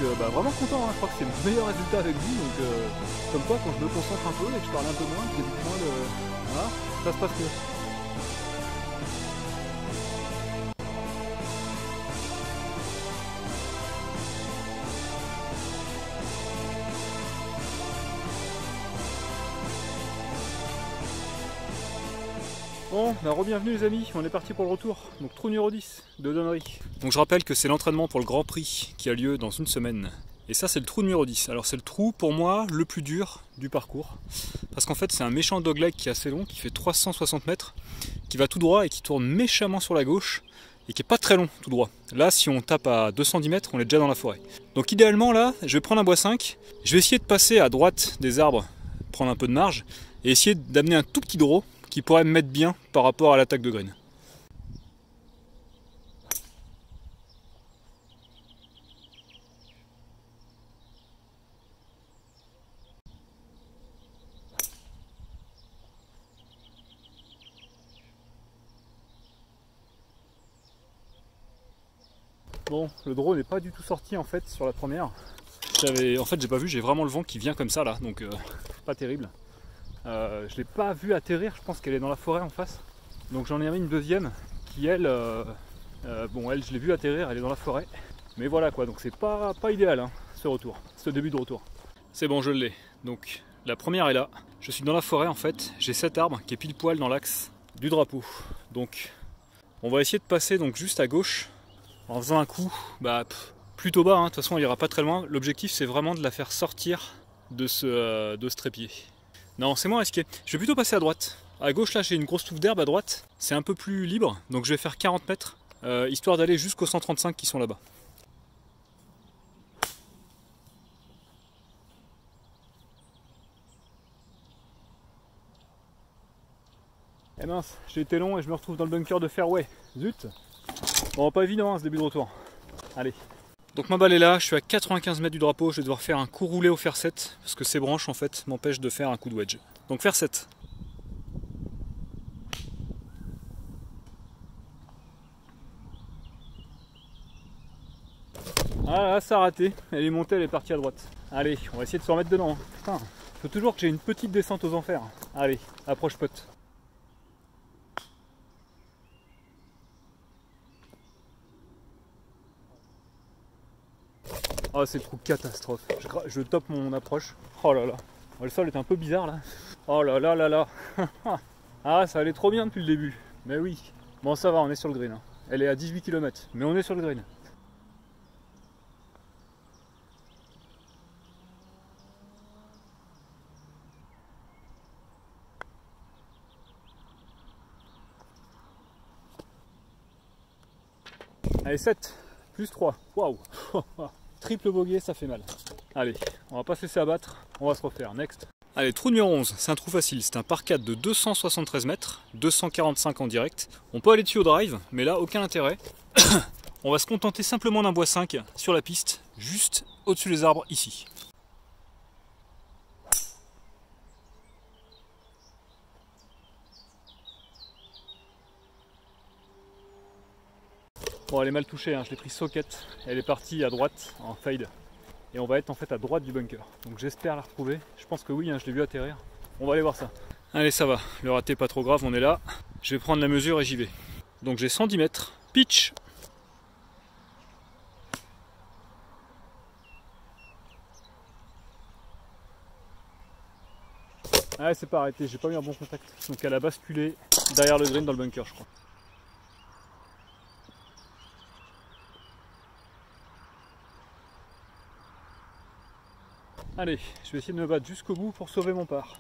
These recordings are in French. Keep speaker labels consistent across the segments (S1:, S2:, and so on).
S1: Donc vraiment content, hein. Je crois que c'est le meilleur résultat avec vous. Donc comme quoi quand je me concentre un peu et que je parle un peu moins, que j'évite moins de... Voilà, ça se passe mieux. Bon, re-bienvenue les amis, on est parti pour le retour. Donc trou numéro 10 de Donnery. Donc je rappelle que c'est l'entraînement pour le Grand Prix qui a lieu dans une semaine. Et ça c'est le trou numéro 10. Alors c'est le trou pour moi le plus dur du parcours. Parce qu'en fait c'est un méchant dogleg qui est assez long, qui fait 360 mètres, qui va tout droit et qui tourne méchamment sur la gauche. Et qui est pas très long tout droit. Là si on tape à 210 mètres, on est déjà dans la forêt. Donc idéalement là, je vais prendre un bois 5. Je vais essayer de passer à droite des arbres, prendre un peu de marge. Et essayer d'amener un tout petit draw qui pourrait me mettre bien par rapport à l'attaque de green. Bon, le draw n'est pas du tout sorti en fait sur la première. En fait j'ai pas vu, j'ai vraiment le vent qui vient comme ça là, donc pas terrible. Je l'ai pas vue atterrir, je pense qu'elle est dans la forêt en face. Donc j'en ai mis une deuxième qui elle, bon elle je l'ai vue atterrir, elle est dans la forêt. Mais voilà quoi, donc c'est pas idéal hein, ce retour, ce début de retour. C'est bon, je l'ai. Donc la première est là, je suis dans la forêt en fait, j'ai cet arbre qui est pile poil dans l'axe du drapeau. Donc on va essayer de passer donc juste à gauche en faisant un coup plutôt bas, hein. De toute façon elle ira pas très loin. L'objectif c'est vraiment de la faire sortir de ce trépied. Non, c'est moins risqué. Je vais plutôt passer à droite. À gauche, là, j'ai une grosse touffe d'herbe à droite. C'est un peu plus libre, donc je vais faire 40 mètres, histoire d'aller jusqu'aux 135 qui sont là-bas. Eh mince, j'ai été long et je me retrouve dans le bunker de fairway. Zut. Bon, pas évident, hein, ce début de retour. Allez. Donc ma balle est là, je suis à 95 mètres du drapeau, je vais devoir faire un coup roulé au fer 7, parce que ces branches, en fait, m'empêchent de faire un coup de wedge. Donc fer 7. Ah là, ça a raté, elle est montée, elle est partie à droite. Allez, on va essayer de se remettre dedans. Putain, faut toujours que j'ai une petite descente aux enfers. Allez, approche pote. Oh, c'est trop catastrophe. Je top mon approche. Oh là là. Oh, le sol est un peu bizarre là. Oh là là là là. Ah, ça allait trop bien depuis le début. Mais oui. Bon, ça va, on est sur le green. Hein. Elle est à 18 km, mais on est sur le green. Allez, 7, plus 3. Waouh. Triple bogey, ça fait mal. Allez, on va pas se laisser abattre, on va se refaire. Next. Allez, trou numéro 11, c'est un trou facile, c'est un par 4 de 273 mètres, 245 en direct. On peut aller dessus au drive, mais là, aucun intérêt. On va se contenter simplement d'un bois 5 sur la piste, juste au-dessus des arbres, ici. Bon, elle est mal touchée, hein. Je l'ai pris socket, elle est partie à droite en fade. Et on va être en fait à droite du bunker. Donc j'espère la retrouver. Je pense que oui, hein, je l'ai vu atterrir. On va aller voir ça. Allez, ça va, le raté pas trop grave, on est là. Je vais prendre la mesure et j'y vais. Donc j'ai 110 mètres. Pitch. Ah, c'est pas arrêté, j'ai pas eu un bon contact. Donc elle a basculé derrière le green dans le bunker, je crois. Allez, je vais essayer de me battre jusqu'au bout pour sauver mon par.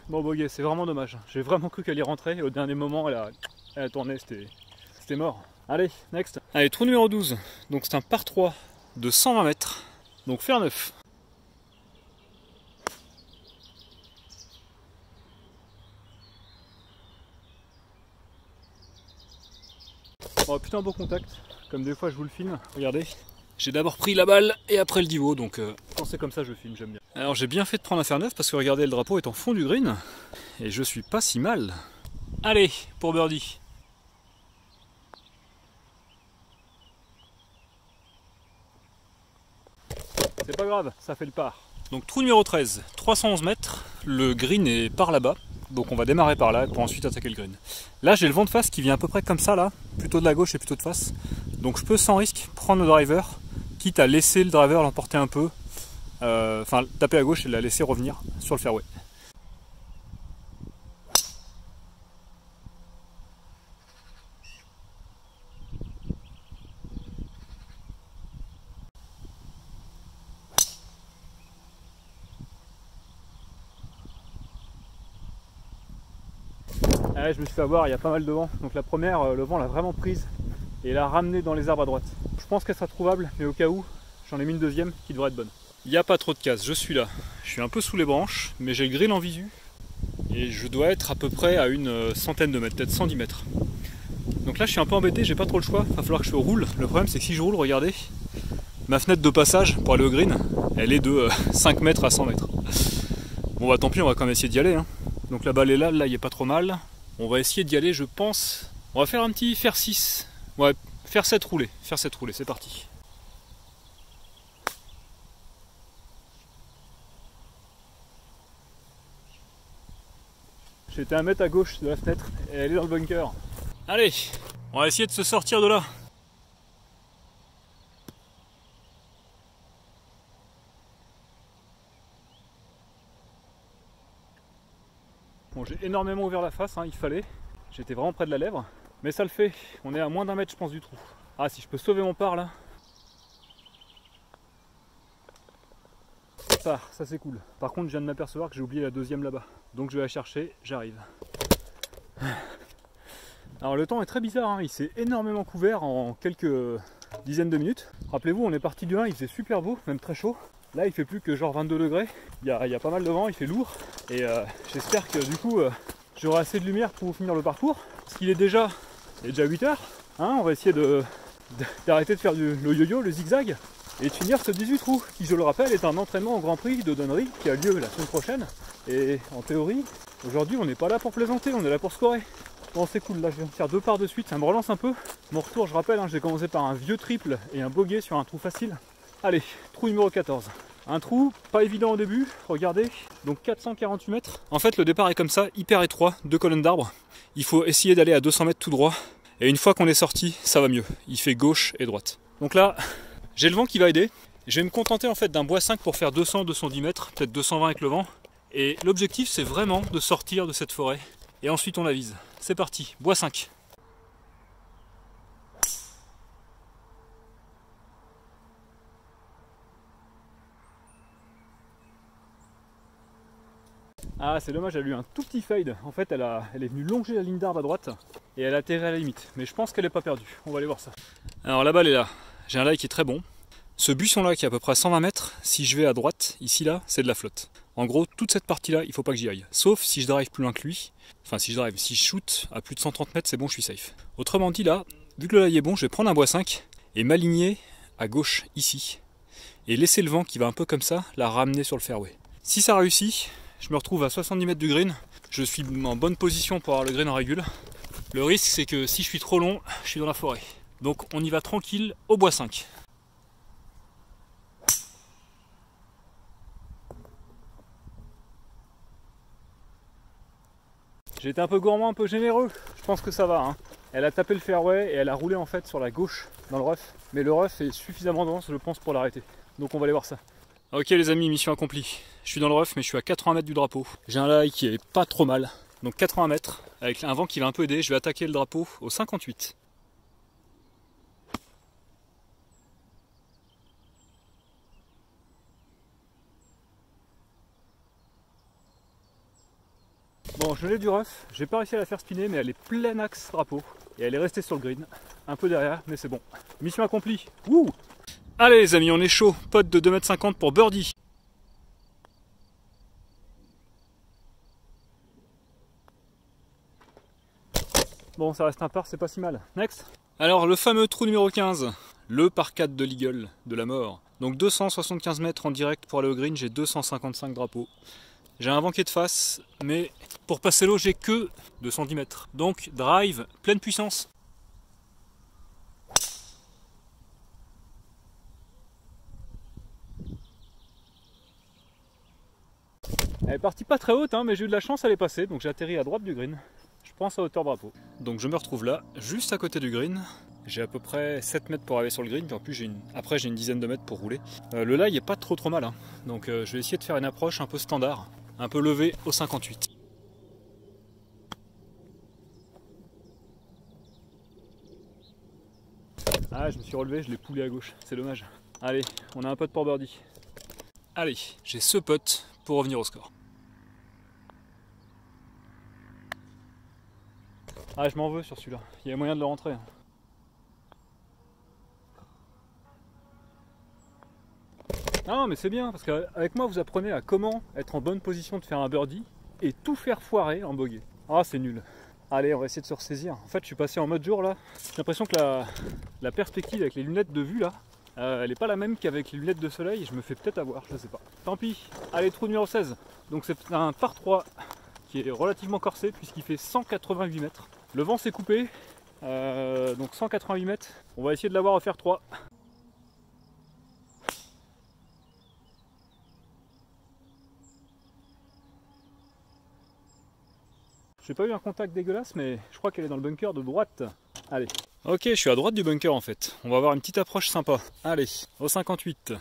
S1: Bon, bogey, c'est vraiment dommage. J'ai vraiment cru qu'elle y rentrait et au dernier moment, elle a tourné, c'était mort. Allez, next. Allez, trou numéro 12. Donc c'est un par 3 de 120 mètres. Donc fer 9. Oh putain, beau contact, comme des fois je vous le filme, regardez. J'ai d'abord pris la balle et après le divot, donc quand c'est comme ça je filme, j'aime bien. Alors j'ai bien fait de prendre un fer 9 parce que regardez, le drapeau est en fond du green et je suis pas si mal. Allez, pour birdie. C'est pas grave, ça fait le par. Donc trou numéro 13, 311 mètres, le green est par là-bas. Donc on va démarrer par là pour ensuite attaquer le green. Là j'ai le vent de face qui vient à peu près comme ça là, plutôt de la gauche et plutôt de face. Donc je peux sans risque prendre le driver, quitte à laisser le driver l'emporter un peu, enfin taper à gauche et la laisser revenir sur le fairway. Ouais, je me suis fait avoir, il y a pas mal de vent. Donc la première, le vent l'a vraiment prise et l'a ramenée dans les arbres à droite. Je pense qu'elle sera trouvable, mais au cas où, j'en ai mis une deuxième qui devrait être bonne. Il n'y a pas trop de casse, je suis là. Je suis un peu sous les branches, mais j'ai le grill en visu. Et je dois être à peu près à une centaine de mètres, peut-être 110 mètres. Donc là je suis un peu embêté, j'ai pas trop le choix, il va falloir que je roule. Le problème c'est que si je roule, regardez, ma fenêtre de passage pour aller au green, elle est de 5 mètres à 100 mètres. Bon bah tant pis, on va quand même essayer d'y aller. Hein. Donc la balle est là, il est pas trop mal. On va essayer d'y aller, je pense. On va faire un petit fer 6. Ouais, faire 7 roulé, c'est parti. J'étais à 1 mètre à gauche de la fenêtre et elle est dans le bunker. Allez, on va essayer de se sortir de là. Bon, j'ai énormément ouvert la face, hein, il fallait. J'étais vraiment près de la lèvre. Mais ça le fait, on est à moins d'1 mètre je pense du trou. Ah, si je peux sauver mon par là. Ça c'est cool. Par contre je viens de m'apercevoir que j'ai oublié la deuxième là-bas. Donc je vais la chercher, j'arrive. Alors le temps est très bizarre, hein. Il s'est énormément couvert en quelques dizaines de minutes. Rappelez-vous, on est parti du 1, il faisait super beau, même très chaud. Là il fait plus que genre 22 degrés. Il y a pas mal de vent, il fait lourd. Et j'espère que du coup j'aurai assez de lumière pour finir le parcours. Parce qu'il est déjà 8 heures. Hein, on va essayer d'arrêter de faire le yo-yo, le zigzag. Et de finir ce 18 trous, qui je le rappelle est un entraînement au Grand Prix de Donnery qui a lieu la semaine prochaine. Et en théorie, aujourd'hui on n'est pas là pour plaisanter, on est là pour scorer. Bon c'est cool, là je viens de faire 2 parts de suite, ça me relance un peu. Mon retour, je rappelle, hein, j'ai commencé par un vieux triple et un bogey sur un trou facile. Allez, trou numéro 14. Un trou pas évident au début, regardez, donc 448 mètres. En fait le départ est comme ça, hyper étroit, 2 colonnes d'arbres. Il faut essayer d'aller à 200 mètres tout droit. Et une fois qu'on est sorti, ça va mieux. Il fait gauche et droite. Donc là, j'ai le vent qui va aider. Je vais me contenter en fait d'un bois 5 pour faire 200-210 mètres, peut-être 220 avec le vent. Et l'objectif c'est vraiment de sortir de cette forêt. Et ensuite on la vise. C'est parti, bois 5. Ah c'est dommage, elle a eu un tout petit fade. En fait elle est venue longer la ligne d'arbre à droite et elle a atterri à la limite. Mais je pense qu'elle n'est pas perdue, on va aller voir ça. Alors la balle est là, j'ai un lie qui est très bon. Ce buisson là qui est à peu près à 120 mètres, si je vais à droite, ici là, c'est de la flotte. En gros, toute cette partie là, il faut pas que j'y aille. Sauf si je drive plus loin que lui. Enfin si je shoot à plus de 130 mètres, c'est bon, je suis safe. Autrement dit là, vu que le lie est bon, je vais prendre un bois 5 et m'aligner à gauche ici. Et laisser le vent qui va un peu comme ça, la ramener sur le fairway. Si ça réussit, je me retrouve à 70 mètres du green. Je suis en bonne position pour avoir le green en régule. Le risque c'est que si je suis trop long, je suis dans la forêt. Donc on y va tranquille au bois 5. J'ai été un peu gourmand, un peu généreux, je pense que ça va. Hein. Elle a tapé le fairway et elle a roulé en fait sur la gauche dans le rough. Mais le rough est suffisamment dense, je pense, pour l'arrêter. Donc on va aller voir ça. Ok les amis, mission accomplie. Je suis dans le rough mais je suis à 80 mètres du drapeau. J'ai un lie qui est pas trop mal. Donc 80 mètres, avec un vent qui va un peu aider, je vais attaquer le drapeau au 58. Bon, je l'ai du rough, j'ai pas réussi à la faire spinner, mais elle est plein axe drapeau. Et elle est restée sur le green, un peu derrière, mais c'est bon. Mission accomplie. Wouh! Allez les amis, on est chaud. Pote de 2,50 m pour birdie. Bon, ça reste un par, c'est pas si mal. Next. Alors, le fameux trou numéro 15. Le par 4 de l'Eagle, de la mort. Donc 275 mètres en direct pour aller au green, j'ai 255 drapeaux. J'ai un vent qui est de face, mais pour passer l'eau, j'ai que 210 mètres. Donc drive, pleine puissance. Elle est partie pas très haute, hein, mais j'ai eu de la chance, elle est passée, donc j'ai atterri à droite du green. Je pense à hauteur drapeau. Donc je me retrouve là, juste à côté du green. J'ai à peu près 7 mètres pour arriver sur le green, puis en plus après j'ai une dizaine de mètres pour rouler. Le lie est pas trop mal, hein. Donc je vais essayer de faire une approche un peu standard, un peu levée au 58. Ah, je me suis relevé, je l'ai poulé à gauche, c'est dommage. Allez, on a un putt pour birdie. Allez, j'ai ce putt pour revenir au score. Ah, je m'en veux sur celui-là, il y a moyen de le rentrer. Non, mais c'est bien, parce qu'avec moi, vous apprenez à comment être en bonne position de faire un birdie et tout faire foirer en bogey. Ah, c'est nul. Allez, on va essayer de se ressaisir. En fait, je suis passé en mode jour là. J'ai l'impression que la perspective avec les lunettes de vue là, elle n'est pas la même qu'avec les lunettes de soleil. Je me fais peut-être avoir, je sais pas. Tant pis. Allez, trou numéro 16. Donc c'est un par 3 qui est relativement corsé puisqu'il fait 188 mètres. Le vent s'est coupé, donc 188 mètres. On va essayer de l'avoir à faire 3. J'ai pas eu un contact dégueulasse, mais je crois qu'elle est dans le bunker de droite. Allez. Ok, je suis à droite du bunker en fait. On va avoir une petite approche sympa. Allez, au 58.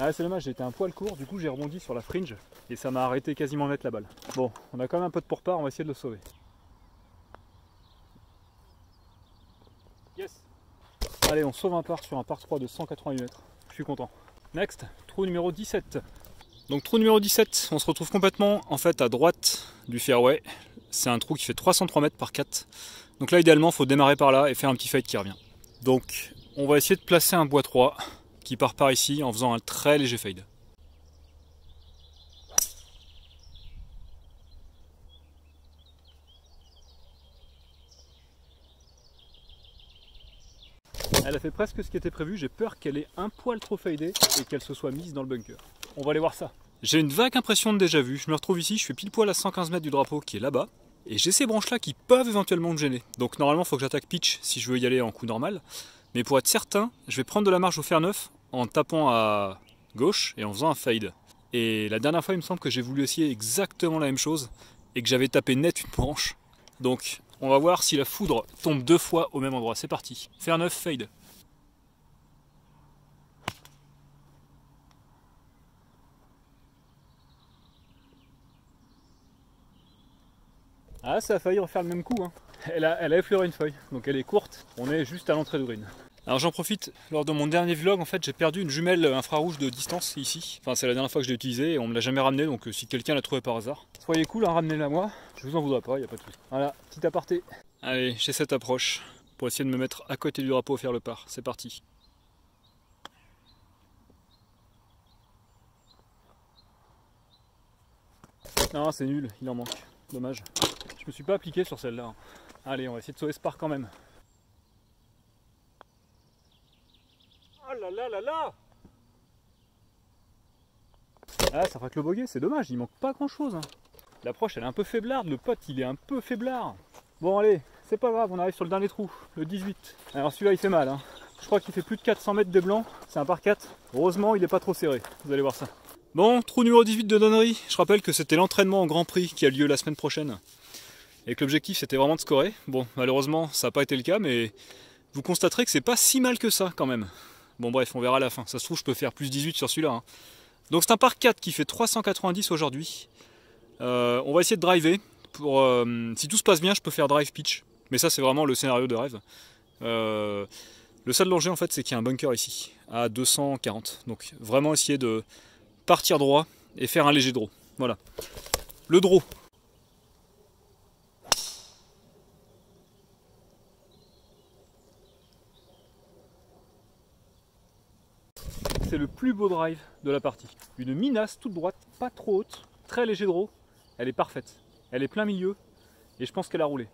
S1: Ah, c'est dommage, j'ai été un poil court, du coup j'ai rebondi sur la fringe et ça m'a arrêté quasiment net la balle. Bon, on a quand même un peu de pourpart, on va essayer de le sauver. Yes. Allez, on sauve un par sur un par 3 de 188 mètres. Je suis content. Next, trou numéro 17. Donc trou numéro 17, on se retrouve complètement en fait à droite du fairway. C'est un trou qui fait 303 mètres par 4. Donc là idéalement il faut démarrer par là et faire un petit fade qui revient. Donc on va essayer de placer un bois 3 qui part par ici en faisant un très léger fade. Elle a fait presque ce qui était prévu, j'ai peur qu'elle ait un poil trop fadé et qu'elle se soit mise dans le bunker. On va aller voir ça. J'ai une vague impression de déjà vu, je me retrouve ici, je suis pile poil à 115 mètres du drapeau qui est là-bas. Et j'ai ces branches là qui peuvent éventuellement me gêner. Donc normalement il faut que j'attaque pitch si je veux y aller en coup normal. Mais pour être certain, je vais prendre de la marge au fer neuf en tapant à gauche et en faisant un fade. Et la dernière fois il me semble que j'ai voulu essayer exactement la même chose et que j'avais tapé net une branche. Donc on va voir si la foudre tombe 2 fois au même endroit. C'est parti. Fer neuf, fade. Ah, ça a failli refaire le même coup, hein. Elle a effleuré une feuille, donc elle est courte. On est juste à l'entrée de green. Alors j'en profite, lors de mon dernier vlog, en fait, j'ai perdu une jumelle infrarouge de distance ici. Enfin, c'est la dernière fois que je l'ai utilisée et on me l'a jamais ramenée, donc si quelqu'un l'a trouvé par hasard, soyez cool, hein, ramenez-la moi. Je vous en voudrais pas, y a pas de souci. Voilà, petit aparté. Allez, j'ai cette approche pour essayer de me mettre à côté du drapeau et faire le par. C'est parti. Non, c'est nul, il en manque. Dommage. Je me suis pas appliqué sur celle-là. Allez, on va essayer de sauver ce par quand même. Oh là là là là! Ah, ça fera que le bogey, c'est dommage, il manque pas grand chose. Hein. L'approche elle est un peu faiblarde, le pote il est un peu faiblard. Bon allez, c'est pas grave, on arrive sur le dernier trou, le 18. Alors celui-là il fait mal, hein. Je crois qu'il fait plus de 400 mètres de blanc, c'est un par 4. Heureusement il est pas trop serré, vous allez voir ça. Bon, trou numéro 18 de Donnery. Je rappelle que c'était l'entraînement au Grand Prix qui a lieu la semaine prochaine. Et que l'objectif c'était vraiment de scorer. Bon, malheureusement ça n'a pas été le cas, mais vous constaterez que c'est pas si mal que ça quand même. Bon bref, on verra à la fin. Ça se trouve je peux faire plus 18 sur celui-là. Hein. Donc c'est un par 4 qui fait 390 aujourd'hui. On va essayer de driver. Pour, si tout se passe bien, je peux faire drive pitch. Mais ça c'est vraiment le scénario de rêve. Le seul danger en fait c'est qu'il y a un bunker ici, à 240. Donc vraiment essayer de partir droit et faire un léger draw. Voilà. Le draw. C'est le plus beau drive de la partie. Une minace toute droite, pas trop haute, très léger draw. Elle est parfaite. Elle est plein milieu et je pense qu'elle a roulé.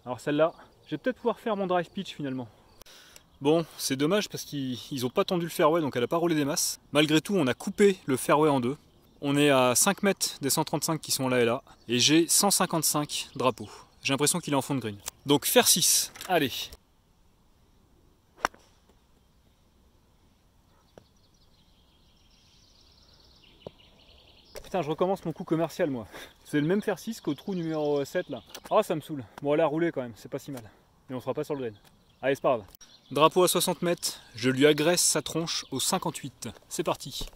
S1: Alors celle-là, je vais peut-être pouvoir faire mon drive pitch finalement. Bon, c'est dommage parce qu'ils ont pas tendu le fairway, donc elle a pas roulé des masses. Malgré tout, on a coupé le fairway en deux. On est à 5 mètres des 135 qui sont là et là. Et j'ai 155 drapeaux. J'ai l'impression qu'il est en fond de green. Donc faire 6. Allez. Putain, je recommence mon coup commercial, moi. C'est le même faire 6 qu'au trou numéro 7 là. Ah, ça me saoule. Bon, elle a roulé quand même, c'est pas si mal. Mais on sera pas sur le green. Allez, c'est pas grave. Drapeau à 60 mètres, je lui agresse sa tronche au 58. C'est parti.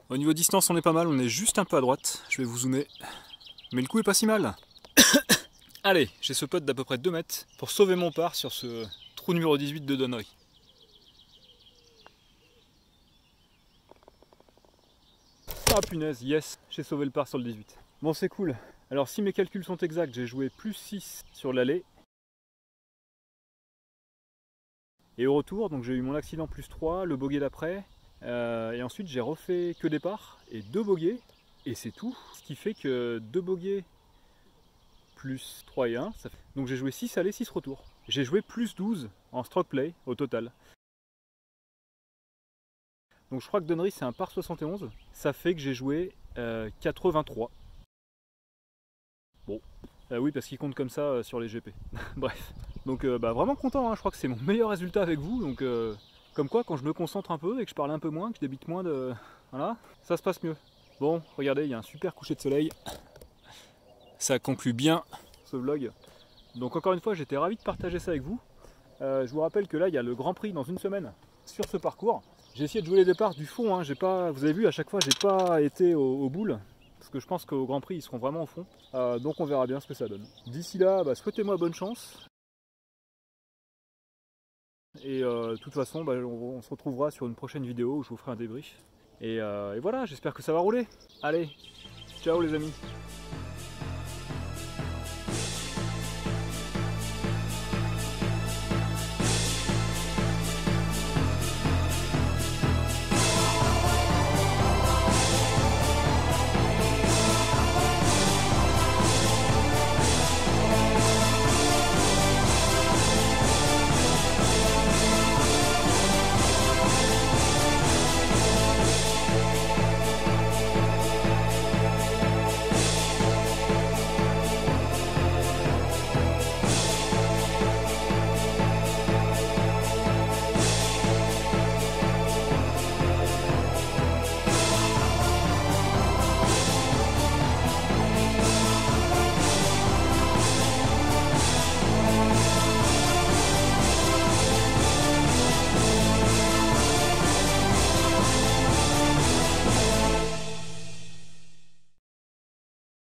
S1: Au niveau distance, on est pas mal, on est juste un peu à droite. Je vais vous zoomer. Mais le coup est pas si mal. Allez, j'ai ce putt d'à peu près 2 mètres pour sauver mon par sur ce trou numéro 18 de Donnery. Ah punaise, yes, j'ai sauvé le par sur le 18. Bon, c'est cool. Alors si mes calculs sont exacts, j'ai joué plus 6 sur l'allée. Et au retour, donc j'ai eu mon accident plus 3, le bogey d'après. Et ensuite j'ai refait que départ et 2 bogeys. Et c'est tout. Ce qui fait que 2 bogeys plus 3 et 1, ça fait... donc j'ai joué 6 allées, 6 retours. J'ai joué plus 12 en stroke play au total. Donc je crois que Donnery c'est un par 71, ça fait que j'ai joué 83. Bon, oui parce qu'il compte comme ça sur les GP. Bref, donc vraiment content, hein. Je crois que c'est mon meilleur résultat avec vous, donc comme quoi quand je me concentre un peu et que je parle un peu moins, que je débite moins de... Voilà, ça se passe mieux. Bon, regardez, il y a un super coucher de soleil. Ça conclut bien ce vlog. Donc encore une fois, j'étais ravi de partager ça avec vous. Je vous rappelle que là, il y a le Grand Prix dans une semaine sur ce parcours. J'ai essayé de jouer les départs du fond, hein. J'ai pas, vous avez vu, à chaque fois, j'ai pas été au boule. Parce que je pense qu'au Grand Prix, ils seront vraiment au fond. Donc on verra bien ce que ça donne. D'ici là, souhaitez-moi bonne chance. Et de toute façon, on se retrouvera sur une prochaine vidéo où je vous ferai un débrief. Et voilà, j'espère que ça va rouler. Allez, ciao les amis.